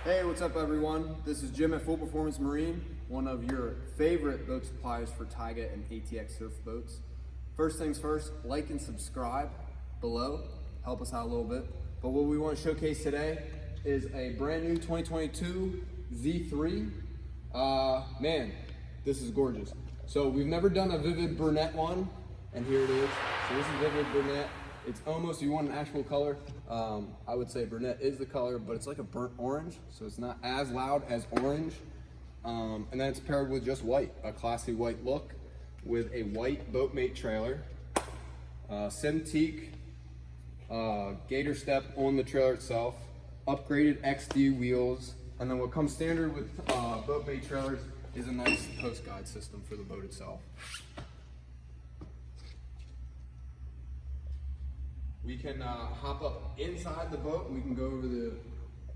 Hey, what's up everyone? This is Jim at Full Performance Marine, one of your favorite boat suppliers for Tigé and ATX surf boats. First things first, like and subscribe below, help us out a little bit. But what we want to showcase today is a brand new 2022 Z3. Man, this is gorgeous. So we've never done a Vivid Brunette one, and here it is. So this is Vivid Brunette. It's almost, if you want an actual color, I would say Brunette is the color, but it's like a burnt orange, so it's not as loud as orange. And then it's paired with just white, a classy white look with a white boatmate trailer, Cintiq gator step on the trailer itself, upgraded XD wheels, and then what comes standard with boatmate trailers is a nice post guide system for the boat itself. We can hop up inside the boat and we can go over the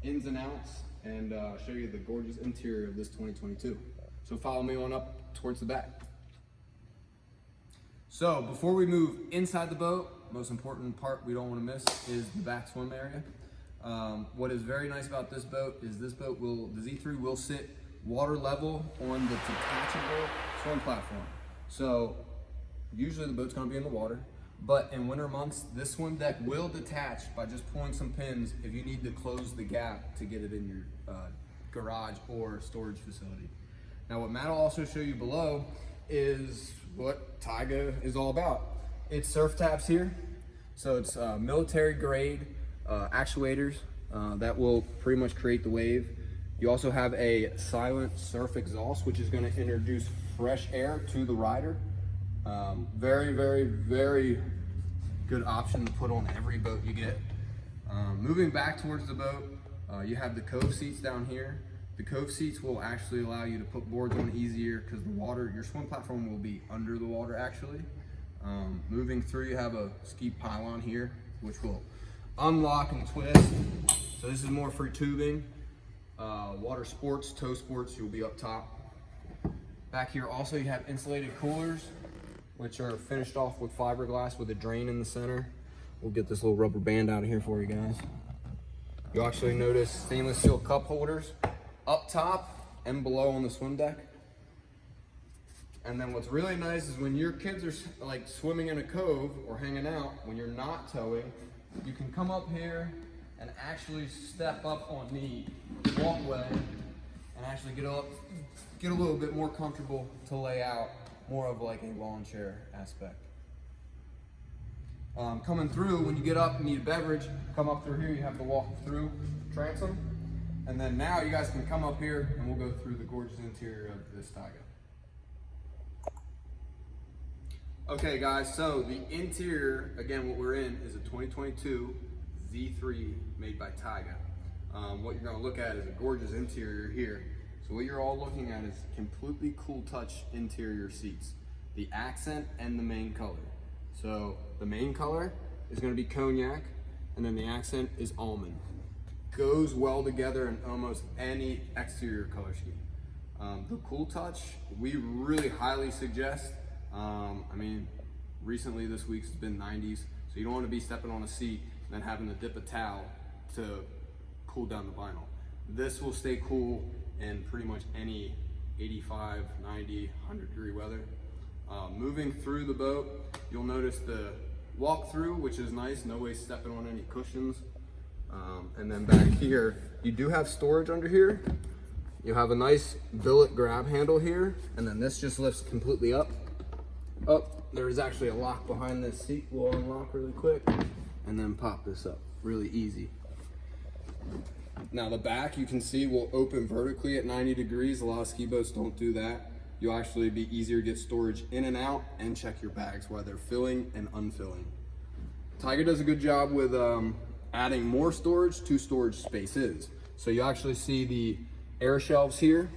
ins and outs and show you the gorgeous interior of this 2022. So follow me on up towards the back. So before we move inside the boat, most important part we don't want to miss is the back swim area. What is very nice about this boat is the Z3 will sit water level on the detachable swim platform. So usually the boat's going to be in the water. But in winter months, this swim deck will detach by just pulling some pins if you need to close the gap to get it in your garage or storage facility. Now what Matt will also show you below is what Tigé is all about. It's surf taps here. So it's military grade actuators that will pretty much create the wave. You also have a silent surf exhaust, which is going to introduce fresh air to the rider. Very, very, very good option to put on every boat you get. Moving back towards the boat, you have the cove seats down here. The cove seats will actually allow you to put boards on easier because the water, your swim platform will be under the water actually. Moving through, you have a ski pylon here, which will unlock and twist. So this is more for tubing. Water sports, tow sports, you'll be up top. Back here also you have insulated coolers, which are finished off with fiberglass with a drain in the center. We'll get this little rubber band out of here for you guys. You'll actually notice stainless steel cup holders up top and below on the swim deck. And then what's really nice is when your kids are like swimming in a cove or hanging out, when you're not towing, you can come up here and actually step up on the walkway and actually get a little bit more comfortable to lay out, more of like a lawn chair aspect. Coming through, when you get up and need a beverage, come up through here, you have the walk through transom. And then now you guys can come up here and we'll go through the gorgeous interior of this Tigé. Okay guys, so the interior, again what we're in is a 2022 Z3 made by Tigé. What you're gonna look at is a gorgeous interior here. So what you're all looking at is completely cool touch interior seats, the accent and the main color. So the main color is going to be cognac, and then the accent is almond. Goes well together in almost any exterior color scheme. The cool touch, we really highly suggest. I mean, recently this week's been 90s, so you don't want to be stepping on a seat and then having to dip a towel to cool down the vinyl. This will stay cool in pretty much any 85, 90, 100 degree weather. Moving through the boat, you'll notice the walk through, which is nice, no way stepping on any cushions. And then back here, you do have storage under here. You have a nice billet grab handle here, and then this just lifts completely up. There's actually a lock behind this seat. We'll unlock really quick and then pop this up really easy. Now the back, you can see, will open vertically at 90 degrees. A lot of ski boats don't do that. You'll actually be easier to get storage in and out and check your bags while they're filling and unfilling. Tigé does a good job with adding more storage to storage spaces. So you actually see the air shelves here.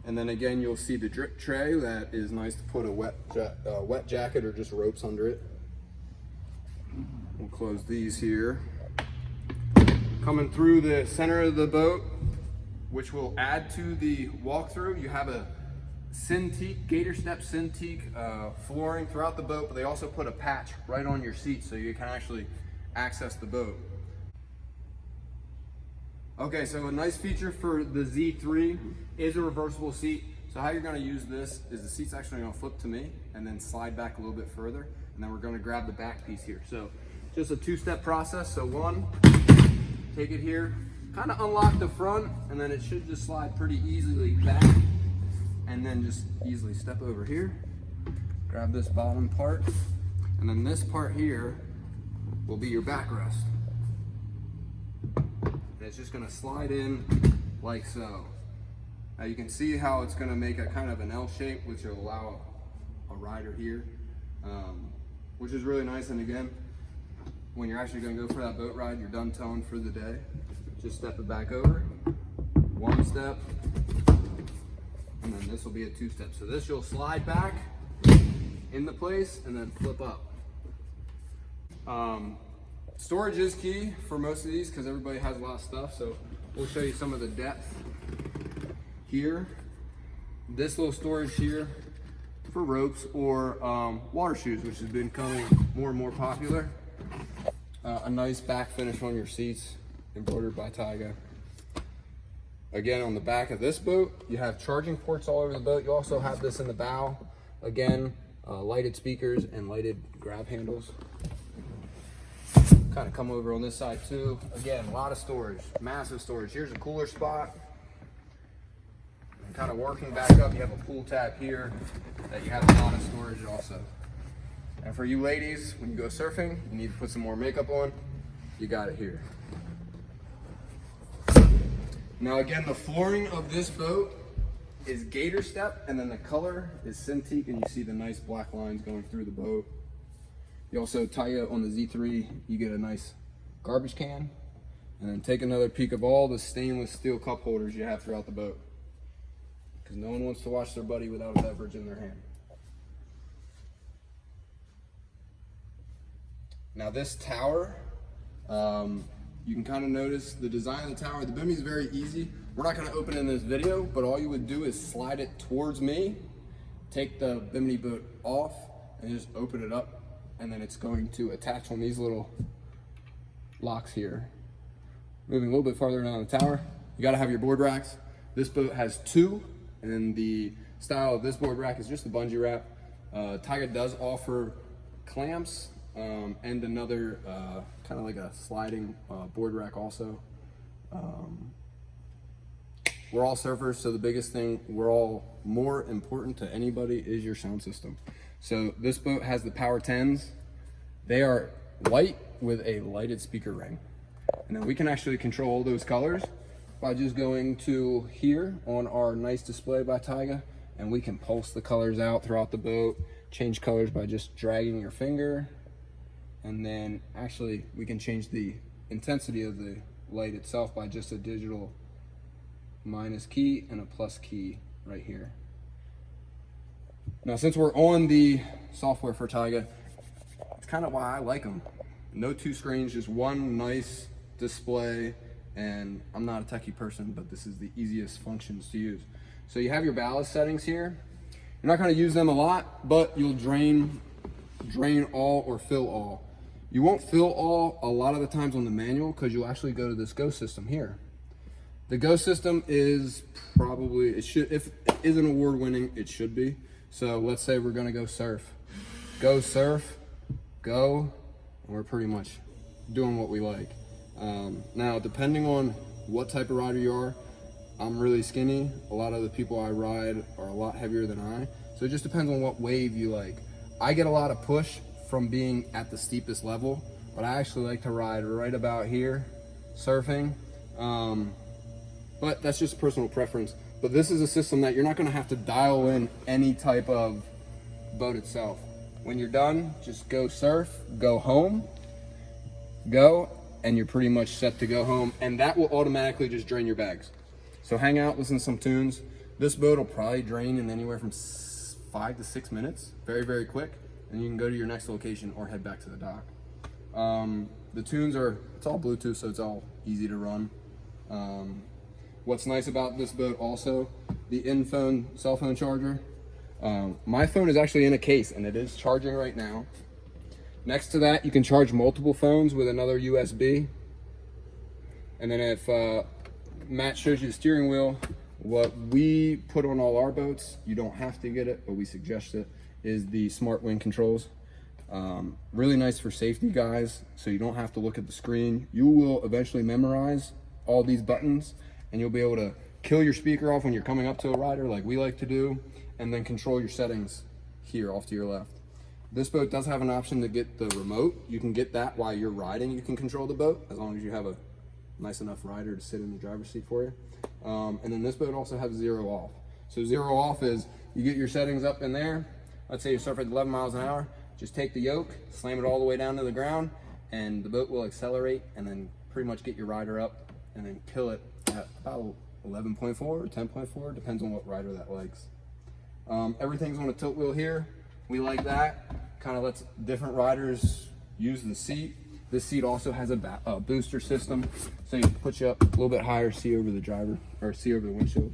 And then again, you'll see the drip tray that is nice to put a wet jacket or just ropes under it. We'll close these here. Coming through the center of the boat, which will add to the walkthrough, you have a Cintiq, gator step Cintiq flooring throughout the boat, but they also put a patch right on your seat so you can actually access the boat. Okay, so a nice feature for the Z3 is a reversible seat. So how you're gonna use this is the seat's actually gonna flip to me and then slide back a little bit further. And then we're gonna grab the back piece here. So just a two-step process. So one, take it here, kind of unlock the front, and then it should just slide pretty easily back. And then just easily step over here, grab this bottom part, and then this part here will be your backrest. And it's just gonna slide in like so. Now you can see how it's gonna make a kind of an L shape, which will allow a rider here, which is really nice. And again, when you're actually gonna go for that boat ride, you're done towing for the day, just step it back over, one step, and then this will be a two-step. So this you'll slide back into place and then flip up. Storage is key for most of these because everybody has a lot of stuff. So we'll show you some of the depth here. This little storage here for ropes or water shoes, which has been becoming more and more popular. A nice back finish on your seats, embroidered by Tigé. Again, on the back of this boat, you have charging ports all over the boat. You also have this in the bow. Again, lighted speakers and lighted grab handles. Kind of come over on this side too. Again, a lot of storage, massive storage. Here's a cooler spot. And kind of working back up, you have a pool tab here that you have a lot of storage also. And for you ladies, when you go surfing, you need to put some more makeup on, you got it here. Now again, the flooring of this boat is gator step, and then the color is Cintiq, and you see the nice black lines going through the boat. You also tie it on the Z3, you get a nice garbage can, and then take another peek of all the stainless steel cup holders you have throughout the boat. Because no one wants to watch their buddy without a beverage in their hand. Now this tower, you can kind of notice the design of the tower. The bimini is very easy. We're not going to open it in this video, but all you would do is slide it towards me, take the bimini boat off, and just open it up, and then it's going to attach on these little locks here. Moving a little bit farther down the tower, you got to have your board racks. This boat has two, and the style of this board rack is just the bungee wrap. Tigé does offer clamps and another kind of like a sliding board rack also. We're all surfers, so the biggest thing, we're all more important to anybody is your sound system. So this boat has the Power 10s. They are white with a lighted speaker ring. And then we can actually control all those colors by just going to here on our nice display by Tigé, and we can pulse the colors out throughout the boat, change colors by just dragging your finger. And then actually we can change the intensity of the light itself by just a digital minus key and a plus key right here. Now since we're on the software for Tigé, it's kind of why I like them. No two screens, just one nice display. And I'm not a techie person, but this is the easiest functions to use. So you have your ballast settings here. You're not going to use them a lot, but you'll drain all or fill all. You won't fill all a lot of the times on the manual because you'll actually go to this Go system here. The Go system is probably, if it isn't award winning, it should be. So let's say we're gonna go surf. Go surf, go, and we're pretty much doing what we like. Now, depending on what type of rider you are, I'm really skinny. A lot of the people I ride are a lot heavier than I. So it just depends on what wave you like. I get a lot of push from being at the steepest level, but I actually like to ride right about here, surfing. But that's just personal preference. But this is a system that you're not gonna have to dial in any type of boat itself. When you're done, just go surf, go home, go, and you're pretty much set to go home. And that will automatically just drain your bags. So hang out, listen to some tunes. This boat will probably drain in anywhere from 5 to 6 minutes, very, very quick. And you can go to your next location or head back to the dock. The tunes it's all Bluetooth, so it's all easy to run. What's nice about this boat also, the in-phone cell phone charger. My phone is actually in a case and it is charging right now. Next to that, you can charge multiple phones with another USB. And then if Matt shows you the steering wheel. What we put on all our boats, you don't have to get it, but we suggest it, is the smart wind controls. Really nice for safety, guys, so you don't have to look at the screen. You will eventually memorize all these buttons, and you'll be able to kill your speaker off when you're coming up to a rider like we like to do, and then control your settings here off to your left. This boat does have an option to get the remote. You can get that while you're riding. You can control the boat as long as you have a nice enough rider to sit in the driver's seat for you. And then this boat also has 0 off. So 0 off is you get your settings up in there. Let's say you surf at 11 miles an hour. Just take the yoke, slam it all the way down to the ground, and the boat will accelerate and then pretty much get your rider up and then kill it at about 11.4 or 10.4, depends on what rider that likes. Everything's on a tilt wheel here. We like that. Kind of lets different riders use the seat. This seat also has a booster system, so you put you up a little bit higher, see over the driver, or see over the windshield.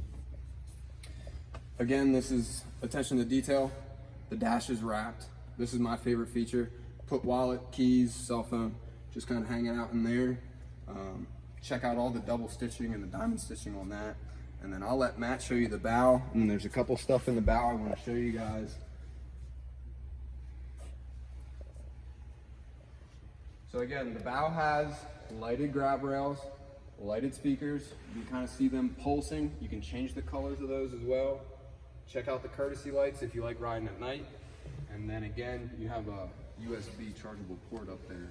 Again, this is attention to detail. The dash is wrapped. This is my favorite feature. Put wallet, keys, cell phone, just kind of hanging out in there. Check out all the double stitching and the diamond stitching on that. And then I'll let Matt show you the bow. And there's a couple stuff in the bow I want to show you guys. So again, the bow has lighted grab rails, lighted speakers. You can kind of see them pulsing. You can change the colors of those as well. Check out the courtesy lights if you like riding at night. And then again, you have a USB chargeable port up there.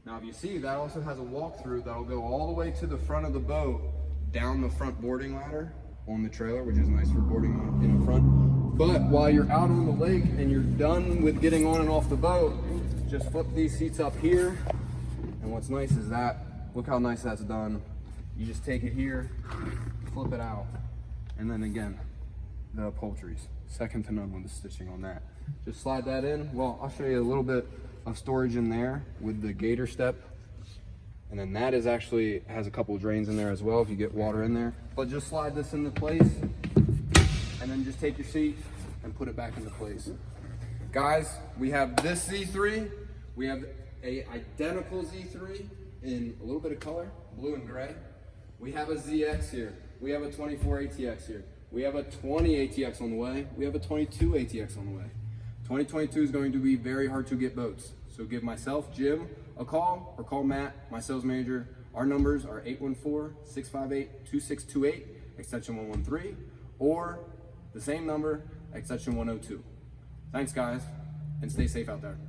Now if you see, that also has a walkthrough that'll go all the way to the front of the boat, down the front boarding ladder on the trailer, which is nice for boarding in the front. But while you're out on the lake and you're done with getting on and off the boat, just flip these seats up here. And what's nice is that, look how nice that's done. You just take it here, flip it out. And then again, the upholsteries, second to none with the stitching on that. Just slide that in. Well, I'll show you a little bit of storage in there with the gator step. And then that is actually, has a couple drains in there as well if you get water in there. But just slide this into place and then just take your seat and put it back into place. Guys, we have this Z3. We have a identical Z3 in a little bit of color, blue and gray. We have a ZX here. We have a 24 ATX here. We have a 20 ATX on the way. We have a 22 ATX on the way. 2022 is going to be very hard to get boats. So give myself, Jim, a call, or call Matt, my sales manager. Our numbers are 814-658-2628, extension 113, or the same number, extension 102. Thanks, guys, and stay safe out there.